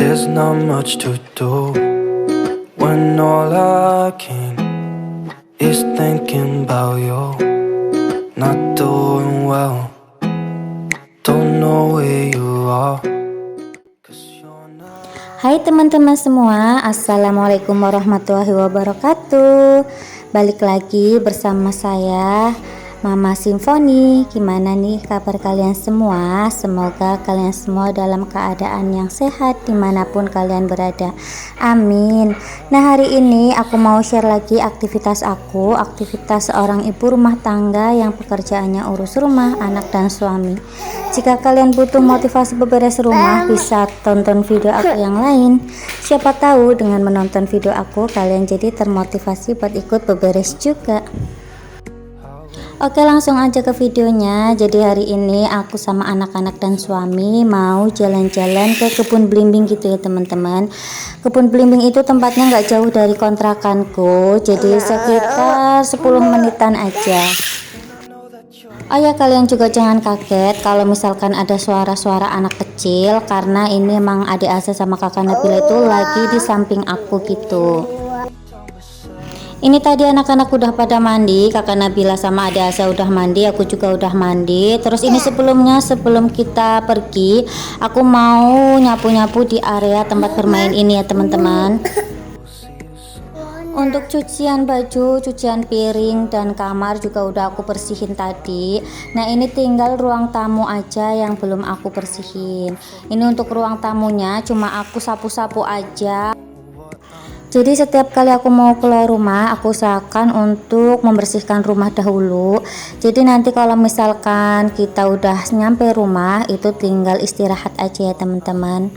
There's not much to do when all I can is thinking about you. Not doing well, don't know where you are. Hai teman-teman semua, assalamualaikum warahmatullahi wabarakatuh. Balik lagi bersama saya Mama Simfoni. Gimana nih kabar kalian semua? Semoga kalian semua dalam keadaan yang sehat dimanapun kalian berada, amin. Nah, hari ini aku mau share lagi aktivitas seorang ibu rumah tangga yang pekerjaannya urus rumah, anak dan suami. Jika kalian butuh motivasi beberes rumah, bisa tonton video aku yang lain. Siapa tahu dengan menonton video aku kalian jadi termotivasi buat ikut beberes juga. Oke, langsung aja ke videonya. Jadi hari ini aku sama anak-anak dan suami mau jalan-jalan ke kebun belimbing gitu ya teman-teman. Kebun belimbing itu tempatnya nggak jauh dari kontrakanku, jadi sekitar 10 menitan aja. Oh ya, kalian juga jangan kaget kalau misalkan ada suara-suara anak kecil, karena ini emang adik Asa sama kakak Nabila itu lagi di samping aku gitu. Ini tadi anak-anak udah pada mandi, kakak Nabila sama adik Asa udah mandi, aku juga udah mandi. Terus ini sebelum kita pergi, aku mau nyapu-nyapu di area tempat bermain ini ya teman-teman. Untuk cucian baju, cucian piring, dan kamar juga udah aku bersihin tadi. Nah, ini tinggal ruang tamu aja yang belum aku bersihin. Ini untuk ruang tamunya cuma aku sapu-sapu aja. Jadi setiap kali aku mau keluar rumah, aku usahakan untuk membersihkan rumah dahulu. Jadi nanti kalau misalkan kita udah nyampe rumah, itu tinggal istirahat aja ya teman-teman.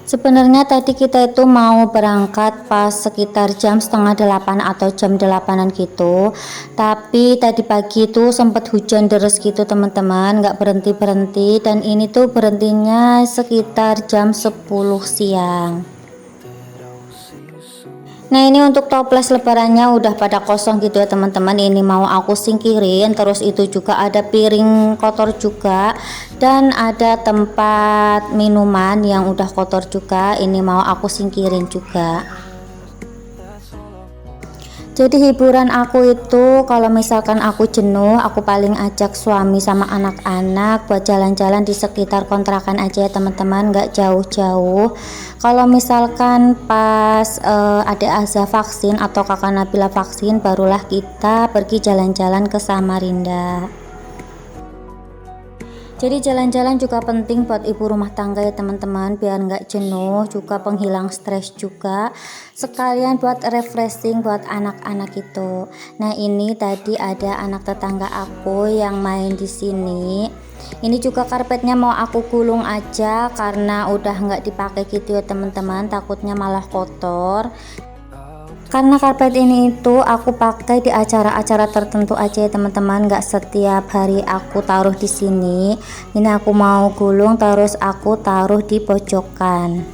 Sebenarnya tadi kita itu mau berangkat pas sekitar jam setengah 8 atau jam 8-an gitu. Tapi tadi pagi itu sempat hujan deras gitu teman-teman, nggak berhenti-berhenti, dan ini tuh berhentinya sekitar jam 10 siang. Nah, ini untuk toples lebarannya udah pada kosong gitu ya teman-teman. Ini mau aku singkirin. Terus itu juga ada piring kotor juga, dan ada tempat minuman yang udah kotor juga. Ini mau aku singkirin juga. Jadi hiburan aku itu kalau misalkan aku jenuh, aku paling ajak suami sama anak-anak buat jalan-jalan di sekitar kontrakan aja ya teman-teman, nggak jauh-jauh. Kalau misalkan pas adik Azza vaksin atau kakak Nabila vaksin, barulah kita pergi jalan-jalan ke Samarinda. Jadi jalan-jalan juga penting buat ibu rumah tangga ya teman-teman, biar nggak jenuh, juga penghilang stres juga, sekalian buat refreshing buat anak-anak itu. Nah, ini tadi ada anak tetangga aku yang main di sini. Ini juga karpetnya mau aku gulung aja karena udah nggak dipakai gitu ya teman-teman, takutnya malah kotor. Karena karpet ini itu aku pakai di acara-acara tertentu aja ya teman-teman, nggak setiap hari aku taruh di sini. Ini aku mau gulung terus aku taruh di pojokan.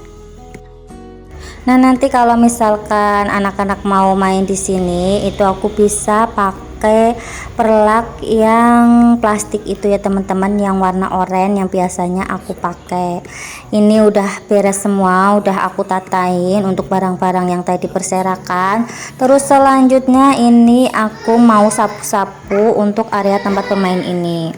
Nah, nanti kalau misalkan anak-anak mau main di sini, itu aku bisa pakai perlak yang plastik itu ya teman-teman, yang warna oranye yang biasanya aku pakai. Ini udah beres semua, udah aku tatain untuk barang-barang yang tadi berserakan. Terus selanjutnya ini aku mau sapu-sapu untuk area tempat bermain ini.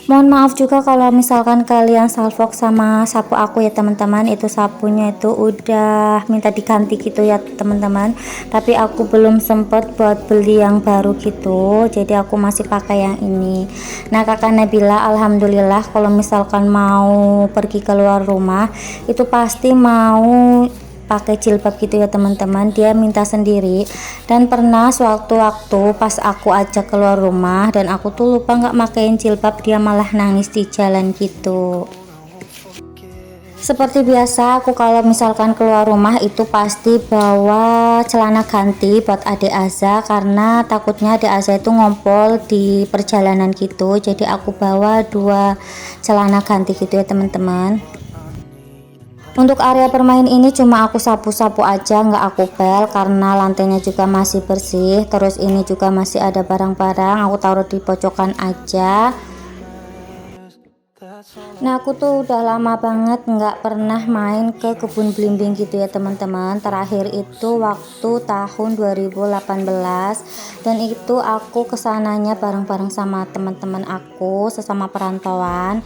Mohon maaf juga kalau misalkan kalian salfok sama sapu aku ya teman-teman, itu sapunya itu udah minta diganti gitu ya teman-teman, tapi aku belum sempet buat beli yang baru gitu, jadi aku masih pakai yang ini. Nah, kakak Nabila alhamdulillah kalau misalkan mau pergi keluar rumah itu pasti mau pakai jilbab gitu ya teman-teman, dia minta sendiri. Dan pernah sewaktu-waktu pas aku ajak keluar rumah dan aku tuh lupa nggak makain jilbab, dia malah nangis di jalan gitu. Seperti biasa aku kalau misalkan keluar rumah itu pasti bawa celana ganti buat adik Azza, karena takutnya adik Azza itu ngompol di perjalanan gitu, jadi aku bawa 2 celana ganti gitu ya teman-teman. Untuk area bermain ini cuma aku sapu-sapu aja, nggak aku pel, karena lantainya juga masih bersih. Terus ini juga masih ada barang-barang, aku taruh di pojokan aja. Nah aku tuh udah lama banget nggak pernah main ke kebun belimbing gitu ya teman-teman. Terakhir itu waktu tahun 2018, dan itu aku kesananya bareng-bareng sama teman-teman aku sesama perantauan.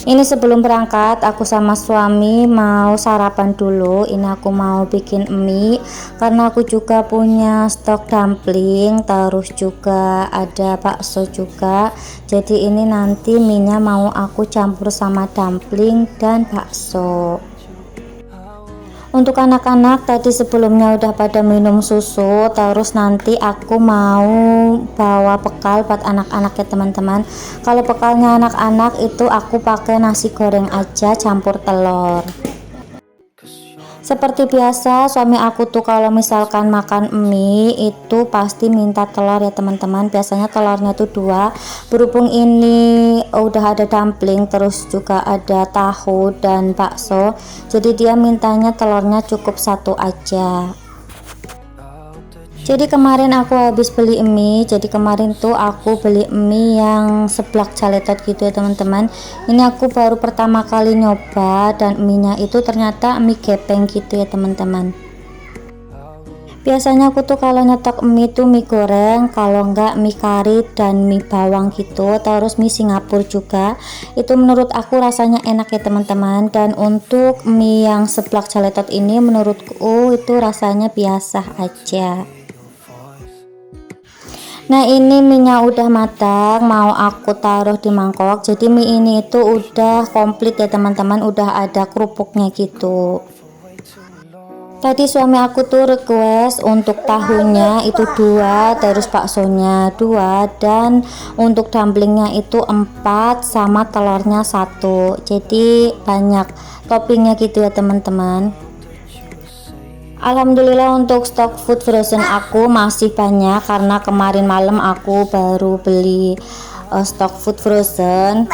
Ini sebelum berangkat aku sama suami mau sarapan dulu. Ini aku mau bikin mie karena aku juga punya stok dumpling, terus juga ada bakso juga. Jadi ini nanti mie-nya mau aku campur sama dumpling dan bakso. Untuk anak-anak tadi sebelumnya udah pada minum susu, terus nanti aku mau bawa bekal buat anak-anak ya teman-teman. Kalau bekalnya anak-anak itu aku pakai nasi goreng aja campur telur. Seperti biasa suami aku tuh kalau misalkan makan mie itu pasti minta telur ya teman-teman. Biasanya telurnya tuh 2, berhubung ini udah ada dumpling terus juga ada tahu dan bakso, jadi dia mintanya telurnya cukup 1 aja. Jadi kemarin aku habis beli mie, jadi kemarin tuh aku beli mie yang seblak jaletot gitu ya teman-teman. Ini aku baru pertama kali nyoba dan mie nya itu ternyata mie gepeng gitu ya teman-teman. Biasanya aku tuh kalau nyetok mie tuh mie goreng, kalau enggak mie kari dan mie bawang gitu, terus mie Singapura juga. Itu menurut aku rasanya enak ya teman-teman. Dan untuk mie yang seblak jaletot ini menurutku itu rasanya biasa aja. Nah ini minyak udah matang, mau aku taruh di mangkok. Jadi mie ini itu udah komplit ya teman-teman, udah ada kerupuknya gitu. Tadi suami aku tuh request untuk tahunya itu 2, terus baksonya 2, dan untuk dumplingnya itu 4 sama telurnya 1. Jadi banyak toppingnya gitu ya teman-teman. Alhamdulillah untuk stok food frozen aku masih banyak karena kemarin malam aku baru beli stok food frozen.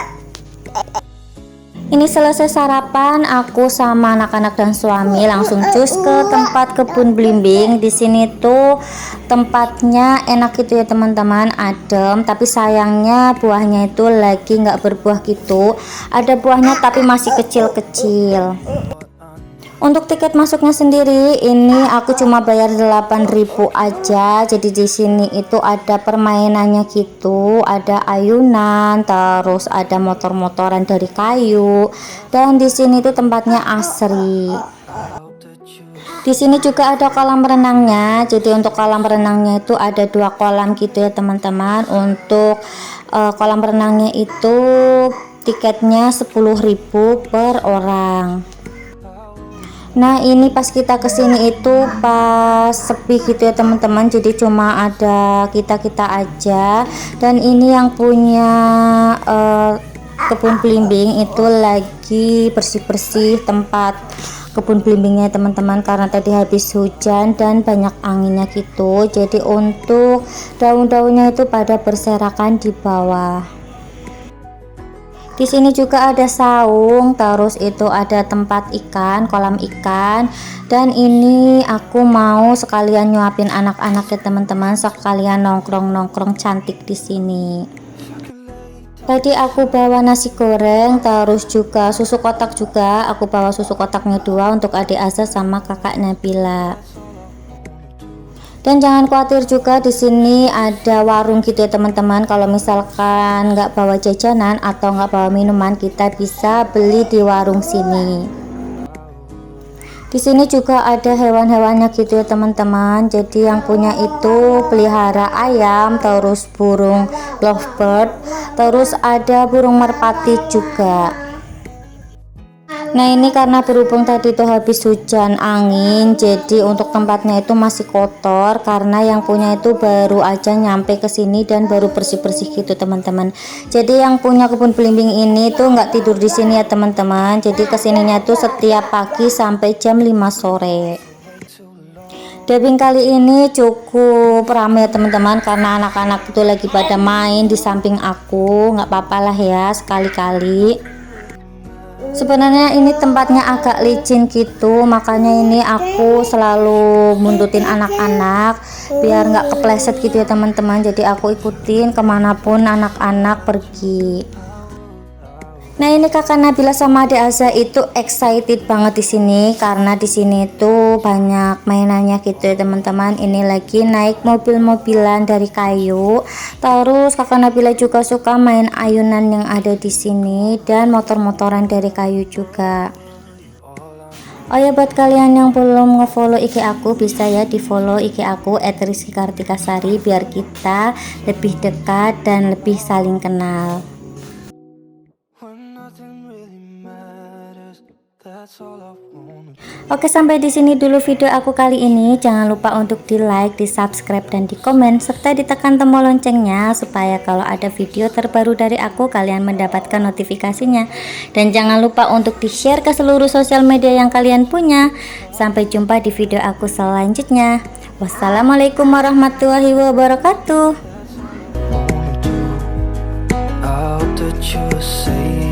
Ini selesai sarapan, aku sama anak-anak dan suami langsung cus ke tempat kebun belimbing. Di sini tuh tempatnya enak gitu ya teman-teman, adem, tapi sayangnya buahnya itu lagi nggak berbuah gitu. Ada buahnya tapi masih kecil-kecil. Untuk tiket masuknya sendiri ini aku cuma bayar 8.000 aja. Jadi di sini itu ada permainannya gitu, ada ayunan, terus ada motor-motoran dari kayu, dan di sini tuh tempatnya asri. Di sini juga ada kolam renangnya. Jadi untuk kolam renangnya itu ada 2 kolam gitu ya teman-teman. Untuk kolam renangnya itu tiketnya 10.000 per orang. Nah ini pas kita kesini itu pas sepi gitu ya teman-teman, jadi cuma ada kita-kita aja. Dan ini yang punya kebun belimbing itu lagi bersih-bersih tempat kebun belimbingnya teman-teman, karena tadi habis hujan dan banyak anginnya gitu. Jadi untuk daun-daunnya itu pada berserakan di bawah. Di sini juga ada saung, terus itu ada tempat ikan, kolam ikan. Dan ini aku mau sekalian nyuapin anak-anak ya teman-teman, sekalian nongkrong-nongkrong cantik di sini. Tadi aku bawa nasi goreng, terus juga susu kotak juga. Aku bawa susu kotaknya 2 untuk adik Azza sama kakak Nabila. Dan jangan khawatir juga, di sini ada warung gitu ya teman-teman. Kalau misalkan nggak bawa jajanan atau nggak bawa minuman, kita bisa beli di warung sini. Di sini juga ada hewan-hewannya gitu ya teman-teman. Jadi yang punya itu pelihara ayam, terus burung lovebird, terus ada burung merpati juga. Nah ini karena berhubung tadi itu habis hujan angin, jadi untuk tempatnya itu masih kotor karena yang punya itu baru aja nyampe ke sini dan baru bersih-bersih gitu teman-teman. Jadi yang punya kebun belimbing ini tuh nggak tidur di sini ya teman-teman. Jadi kesininya tuh setiap pagi sampai jam 5 sore. Dubbing kali ini cukup ramai ya teman-teman, karena anak-anak itu lagi pada main di samping aku. Nggak apa-apa lah ya sekali-kali. Sebenarnya ini tempatnya agak licin gitu, makanya ini aku selalu mundutin anak-anak biar nggak kepleset gitu ya teman-teman. Jadi aku ikutin kemanapun anak-anak pergi. Nah ini kakak Nabila sama adik Azza itu excited banget di sini karena di sini tuh banyak mainannya gitu ya teman-teman. Ini lagi naik mobil-mobilan dari kayu. Terus kakak Nabila juga suka main ayunan yang ada di sini dan motor-motoran dari kayu juga. Oh ya, buat kalian yang belum ngefollow IG aku, bisa ya di follow IG aku @rizkykartikasari biar kita lebih dekat dan lebih saling kenal. Oke, sampai di sini dulu video aku kali ini. Jangan lupa untuk di like, di subscribe, dan di komen, serta ditekan tombol loncengnya supaya kalau ada video terbaru dari aku kalian mendapatkan notifikasinya. Dan jangan lupa untuk di share ke seluruh sosial media yang kalian punya. Sampai jumpa di video aku selanjutnya. Wassalamualaikum warahmatullahi wabarakatuh. I hope that you say